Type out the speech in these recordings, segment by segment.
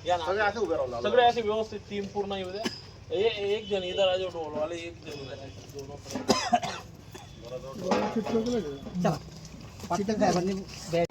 या ना सगळे असे उभे राहू लागले. सगळे असे व्यवस्थित टीम पूर्ण येऊ द्या. एक जण इधर आ जाओ ढोल वाले, एक जण उधर. चला पाटील साहेबांनी बॅग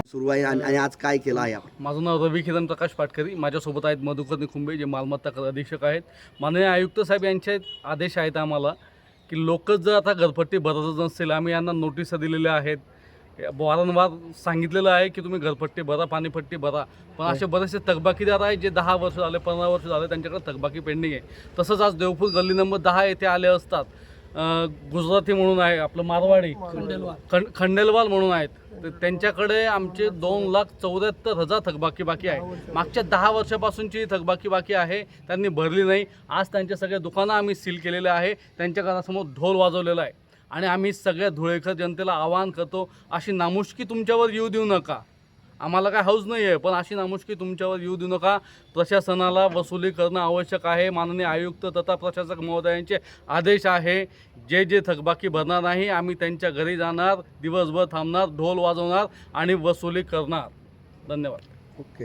सुरू आहे आणि आज काय केलं आहे आपण? माझं नाव रवी किरण प्रकाश पाटकरी. माझ्यासोबत आहेत मधुकर निकुंबे, जे मालमत्ता कर अधीक्षक आहेत. माननीय आयुक्त साहेब यांचे आदेश आहेत आम्हाला की लोकच जर आता घरपट्टी भरतच नसतील, आम्ही यांना नोटिसा दिलेल्या आहेत, वारंवार सांगितलेलं आहे की तुम्ही घरपट्टी भरा, पाणीपट्टी भरा. पण असे बरेचसे थकबाकीदार आहेत जे 10 वर्ष झाले, 15 वर्ष झाले, त्यांच्याकडे थकबाकी पेंडिंग आहे. तसंच आज देवपूर गल्ली नंबर 10 येथे आले असतात गुजराती म्हणून आहे, आपलं मारवाडी खंडेलवाल म्हणून आहेत. तर त्यांच्याकडे आमचे 2,74,000 थकबाकी बाकी आहे. मागच्या 10 वर्षापासूनची थकबाकी बाकी आहे, त्यांनी भरली नाही. आज त्यांचे सगळे दुकानं आम्ही सील केलेले आहे, त्यांच्या घरासमोर ढोल वाजवलेला आहे. आणि आम्ही सगळ्या धुळेकर जनतेला आवाहन करतो, अशी नामुष्की तुमच्यावर येऊ देऊ नका. आम्हाला काय हौस नाही आहे, पण अशी नामुष्की तुमच्यावर येऊ देऊ नका. प्रशासनाला वसुली करणं आवश्यक आहे. माननीय आयुक्त तथा प्रशासक महोदयांचे आदेश आहे. जे थकबाकी भरणार नाही, आम्ही त्यांच्या घरी जाणार, दिवसभर थांबणार, ढोल वाजवणार आणि वसुली करणार. धन्यवाद. ओके.